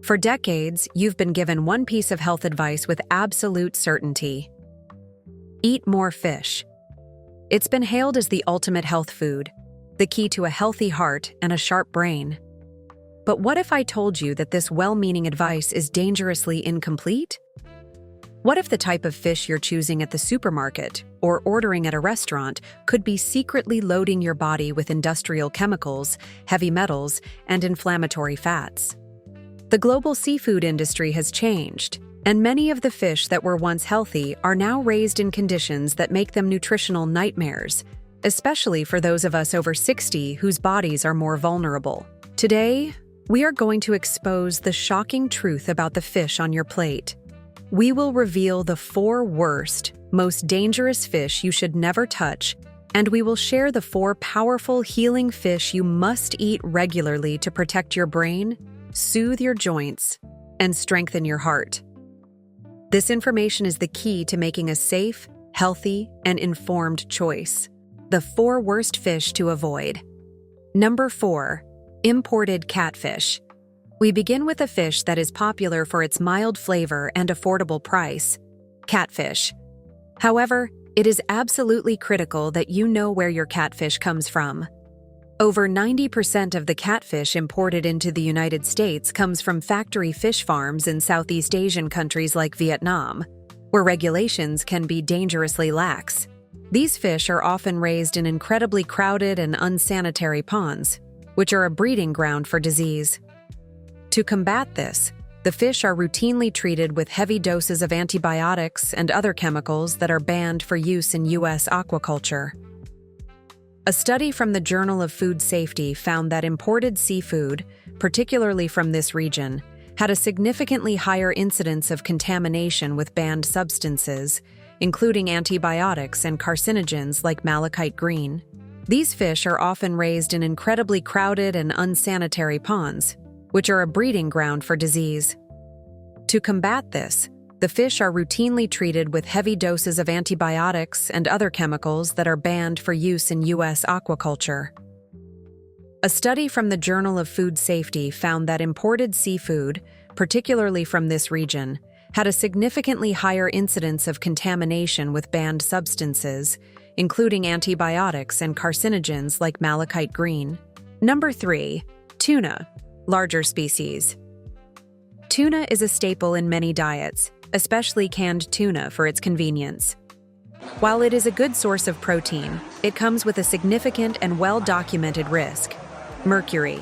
For decades, you've been given one piece of health advice with absolute certainty. Eat more fish. It's been hailed as the ultimate health food, the key to a healthy heart and a sharp brain. But what if I told you that this well-meaning advice is dangerously incomplete? What if the type of fish you're choosing at the supermarket or ordering at a restaurant could be secretly loading your body with industrial chemicals, heavy metals, and inflammatory fats? The global seafood industry has changed, and many of the fish that were once healthy are now raised in conditions that make them nutritional nightmares, especially for those of us over 60 whose bodies are more vulnerable. Today, we are going to expose the shocking truth about the fish on your plate. We will reveal the 4 worst, most dangerous fish you should never touch, and we will share the 4 powerful healing fish you must eat regularly to protect your brain, soothe your joints, and strengthen your heart. This information is the key to making a safe, healthy, and informed choice. The 4 worst fish to avoid. Number 4. Imported catfish. We begin with a fish that is popular for its mild flavor and affordable price: catfish. However, it is absolutely critical that you know where your catfish comes from. Over 90% of the catfish imported into the United States comes from factory fish farms in Southeast Asian countries like Vietnam, where regulations can be dangerously lax. These fish are often raised in incredibly crowded and unsanitary ponds, which are a breeding ground for disease. To combat this, the fish are routinely treated with heavy doses of antibiotics and other chemicals that are banned for use in U.S. aquaculture. A study from the Journal of Food Safety found that imported seafood, particularly from this region, had a significantly higher incidence of contamination with banned substances, including antibiotics and carcinogens like malachite green. These fish are often raised in incredibly crowded and unsanitary ponds, which are a breeding ground for disease. To combat this, the fish are routinely treated with heavy doses of antibiotics and other chemicals that are banned for use in U.S. aquaculture. A study from the Journal of Food Safety found that imported seafood, particularly from this region, had a significantly higher incidence of contamination with banned substances, including antibiotics and carcinogens like malachite green. Number 3. Tuna. Larger species. Tuna is a staple in many diets, especially canned tuna for its convenience. While it is a good source of protein, it comes with a significant and well-documented risk: mercury.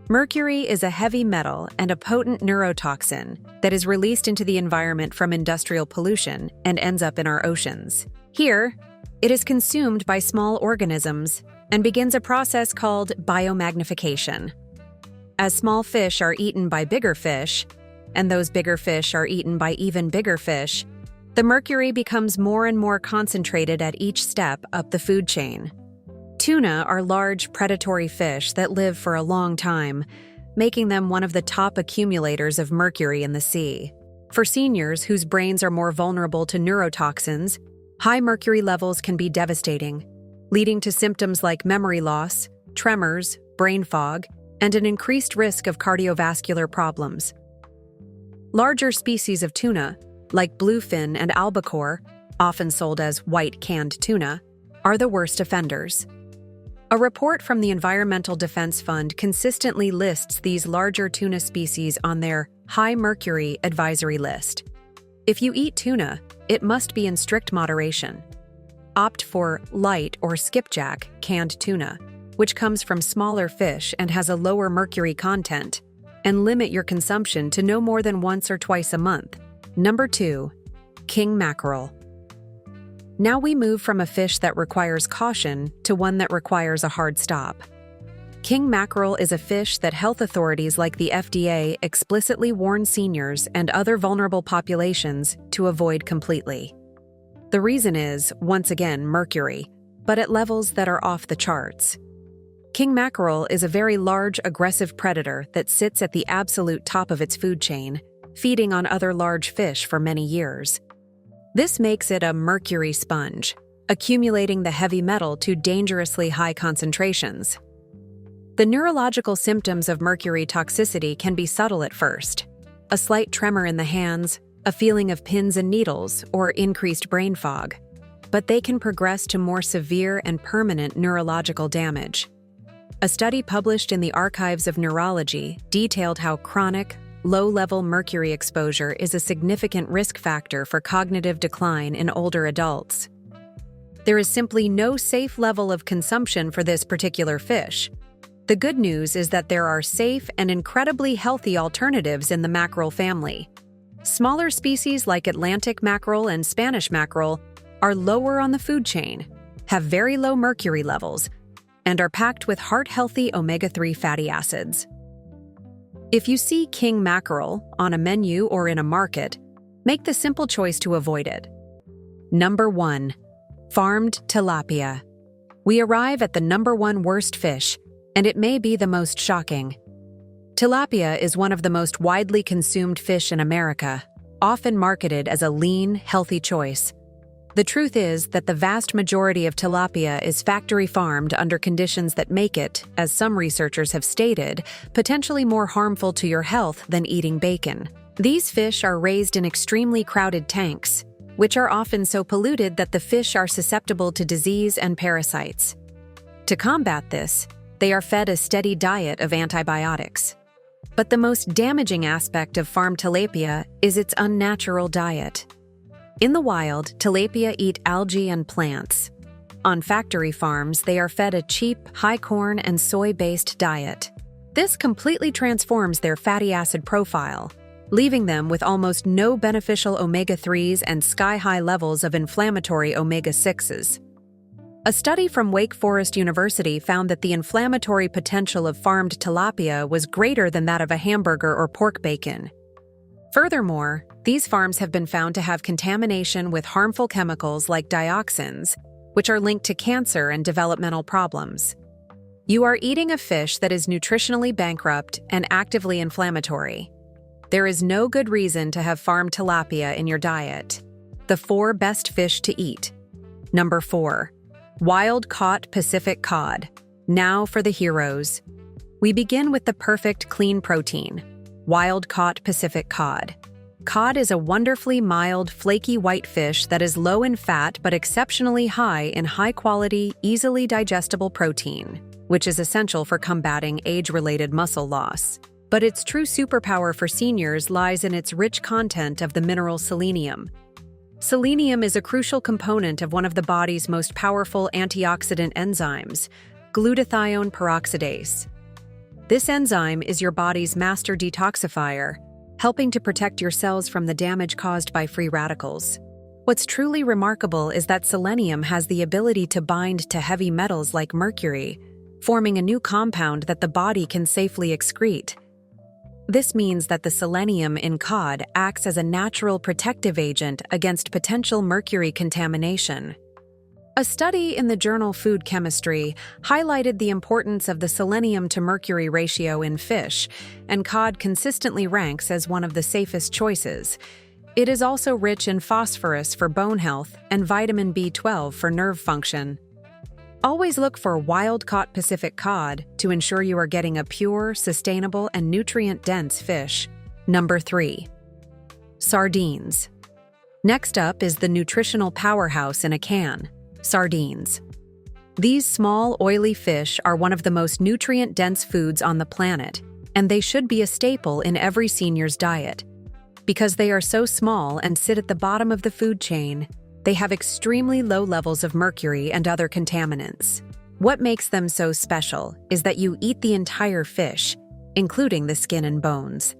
Mercury is a heavy metal and a potent neurotoxin that is released into the environment from industrial pollution and ends up in our oceans. Here, it is consumed by small organisms and begins a process called biomagnification. As small fish are eaten by bigger fish, and those bigger fish are eaten by even bigger fish, the mercury becomes more and more concentrated at each step up the food chain. Tuna are large predatory fish that live for a long time, making them one of the top accumulators of mercury in the sea. For seniors whose brains are more vulnerable to neurotoxins, high mercury levels can be devastating, leading to symptoms like memory loss, tremors, brain fog, and an increased risk of cardiovascular problems. Larger species of tuna, like bluefin and albacore, often sold as white canned tuna, are the worst offenders. A report from the Environmental Defense Fund consistently lists these larger tuna species on their high mercury advisory list. If you eat tuna, it must be in strict moderation. Opt for light or skipjack canned tuna, which comes from smaller fish and has a lower mercury content, and limit your consumption to no more than once or twice a month. Number 2. King mackerel. Now we move from a fish that requires caution to one that requires a hard stop. King mackerel is a fish that health authorities like the FDA explicitly warn seniors and other vulnerable populations to avoid completely. The reason is, once again, mercury, but at levels that are off the charts. King mackerel is a very large, aggressive predator that sits at the absolute top of its food chain, feeding on other large fish for many years. This makes it a mercury sponge, accumulating the heavy metal to dangerously high concentrations. The neurological symptoms of mercury toxicity can be subtle at first. A slight tremor in the hands, a feeling of pins and needles, or increased brain fog. But they can progress to more severe and permanent neurological damage. A study published in the Archives of Neurology detailed how chronic, low-level mercury exposure is a significant risk factor for cognitive decline in older adults. There is simply no safe level of consumption for this particular fish. The good news is that there are safe and incredibly healthy alternatives in the mackerel family. Smaller species like Atlantic mackerel and Spanish mackerel are lower on the food chain, have very low mercury levels, and are packed with heart-healthy omega-3 fatty acids. If you see king mackerel on a menu or in a market, make the simple choice to avoid it. Number 1. Farmed tilapia. We arrive at the number 1 worst fish, and it may be the most shocking. Tilapia is one of the most widely consumed fish in America, often marketed as a lean, healthy choice. The truth is that the vast majority of tilapia is factory farmed under conditions that make it, as some researchers have stated, potentially more harmful to your health than eating bacon. These fish are raised in extremely crowded tanks, which are often so polluted that the fish are susceptible to disease and parasites. To combat this, they are fed a steady diet of antibiotics. But the most damaging aspect of farmed tilapia is its unnatural diet. In the wild, tilapia eat algae and plants. On factory farms, they are fed a cheap, high-corn and soy-based diet. This completely transforms their fatty acid profile, leaving them with almost no beneficial omega-3s and sky-high levels of inflammatory omega-6s. A study from Wake Forest University found that the inflammatory potential of farmed tilapia was greater than that of a hamburger or pork bacon. Furthermore, these farms have been found to have contamination with harmful chemicals like dioxins, which are linked to cancer and developmental problems. You are eating a fish that is nutritionally bankrupt and actively inflammatory. There is no good reason to have farmed tilapia in your diet. The 4 best fish to eat. Number 4. Wild-caught Pacific cod. Now for the heroes. We begin with the perfect clean protein. Wild-caught Pacific cod. Cod is a wonderfully mild, flaky white fish that is low in fat but exceptionally high in high-quality, easily digestible protein, which is essential for combating age-related muscle loss. But its true superpower for seniors lies in its rich content of the mineral selenium. Selenium is a crucial component of one of the body's most powerful antioxidant enzymes, glutathione peroxidase. This enzyme is your body's master detoxifier, helping to protect your cells from the damage caused by free radicals. What's truly remarkable is that selenium has the ability to bind to heavy metals like mercury, forming a new compound that the body can safely excrete. This means that the selenium in cod acts as a natural protective agent against potential mercury contamination. A study in the journal Food Chemistry highlighted the importance of the selenium to mercury ratio in fish, and cod consistently ranks as one of the safest choices. It is also rich in phosphorus for bone health and vitamin B12 for nerve function. Always look for wild-caught Pacific cod to ensure you are getting a pure, sustainable, and nutrient-dense fish. Number 3. Sardines. Next up is the nutritional powerhouse in a can. Sardines. These small, oily fish are one of the most nutrient-dense foods on the planet, and they should be a staple in every senior's diet. Because they are so small and sit at the bottom of the food chain, they have extremely low levels of mercury and other contaminants. What makes them so special is that you eat the entire fish, including the skin and bones.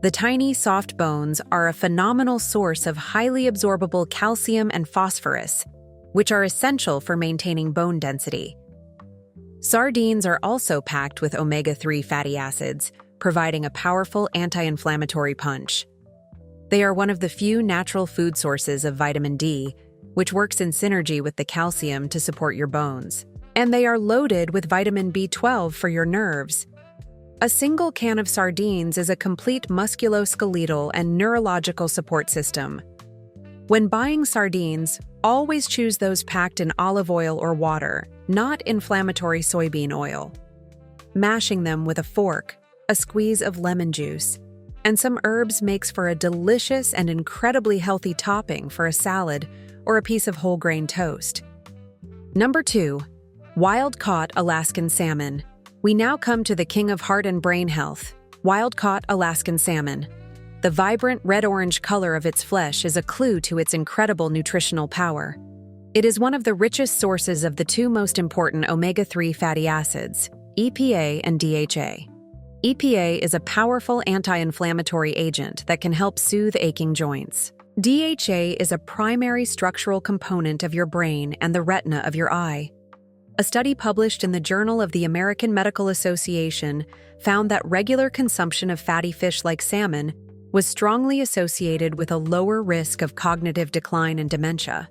The tiny, soft bones are a phenomenal source of highly absorbable calcium and phosphorus, which are essential for maintaining bone density. Sardines are also packed with omega-3 fatty acids, providing a powerful anti-inflammatory punch. They are one of the few natural food sources of vitamin D, which works in synergy with the calcium to support your bones. And they are loaded with vitamin B12 for your nerves. A single can of sardines is a complete musculoskeletal and neurological support system. When buying sardines, always choose those packed in olive oil or water, not inflammatory soybean oil. mashing them with a fork, a squeeze of lemon juice, and some herbs makes for a delicious and incredibly healthy topping for a salad or a piece of whole grain toast. Number 2. Wild-caught Alaskan salmon. We now come to the king of heart and brain health, wild-caught Alaskan salmon. The vibrant red-orange color of its flesh is a clue to its incredible nutritional power. It is one of the richest sources of the two most important omega-3 fatty acids, EPA and DHA. EPA is a powerful anti-inflammatory agent that can help soothe aching joints. DHA is a primary structural component of your brain and the retina of your eye. A study published in the Journal of the American Medical Association found that regular consumption of fatty fish like salmon was strongly associated with a lower risk of cognitive decline and dementia.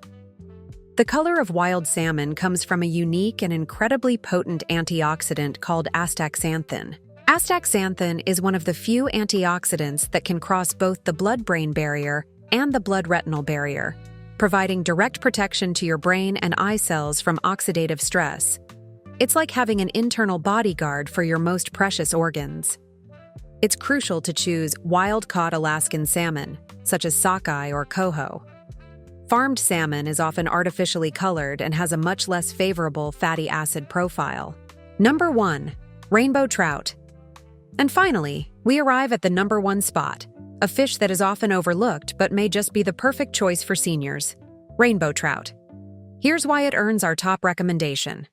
The color of wild salmon comes from a unique and incredibly potent antioxidant called astaxanthin. Astaxanthin is one of the few antioxidants that can cross both the blood-brain barrier and the blood-retinal barrier, providing direct protection to your brain and eye cells from oxidative stress. It's like having an internal bodyguard for your most precious organs. It's crucial to choose wild-caught Alaskan salmon, such as sockeye or coho. Farmed salmon is often artificially colored and has a much less favorable fatty acid profile. Number 1. Rainbow trout. And finally, we arrive at the number 1 spot, a fish that is often overlooked but may just be the perfect choice for seniors: rainbow trout. Here's why it earns our top recommendation.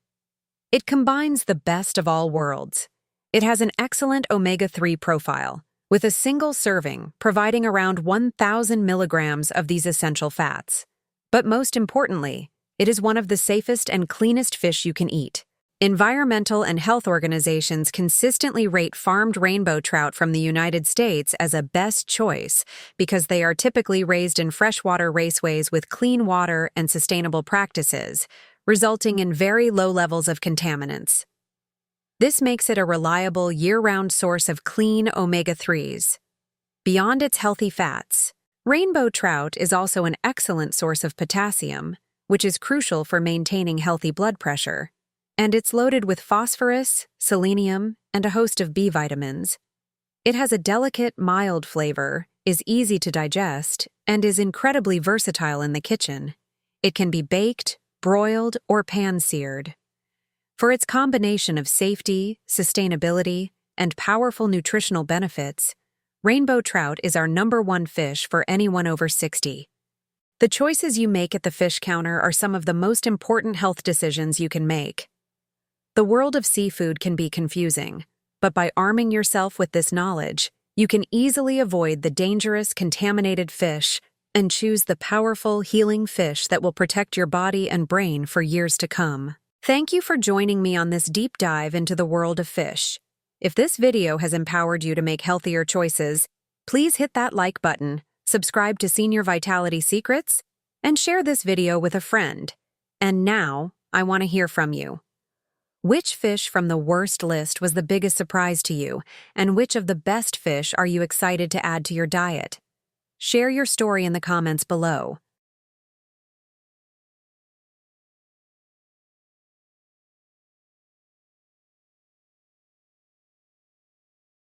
It combines the best of all worlds. It has an excellent omega-3 profile, with a single serving providing around 1,000 milligrams of these essential fats. But most importantly, it is one of the safest and cleanest fish you can eat. Environmental and health organizations consistently rate farmed rainbow trout from the United States as a best choice because they are typically raised in freshwater raceways with clean water and sustainable practices, resulting in very low levels of contaminants. This makes it a reliable year-round source of clean omega-3s. Beyond its healthy fats, rainbow trout is also an excellent source of potassium, which is crucial for maintaining healthy blood pressure. And it's loaded with phosphorus, selenium, and a host of B vitamins. It has a delicate, mild flavor, is easy to digest, and is incredibly versatile in the kitchen. It can be baked, broiled, or pan-seared. For its combination of safety, sustainability, and powerful nutritional benefits, rainbow trout is our number 1 fish for anyone over 60. The choices you make at the fish counter are some of the most important health decisions you can make. The world of seafood can be confusing, but by arming yourself with this knowledge, you can easily avoid the dangerous, contaminated fish and choose the powerful, healing fish that will protect your body and brain for years to come. Thank you for joining me on this deep dive into the world of fish. If this video has empowered you to make healthier choices, please hit that like button, subscribe to Senior Vitality Secrets, and share this video with a friend. And now, I want to hear from you. Which fish from the worst list was the biggest surprise to you, and which of the best fish are you excited to add to your diet? Share your story in the comments below.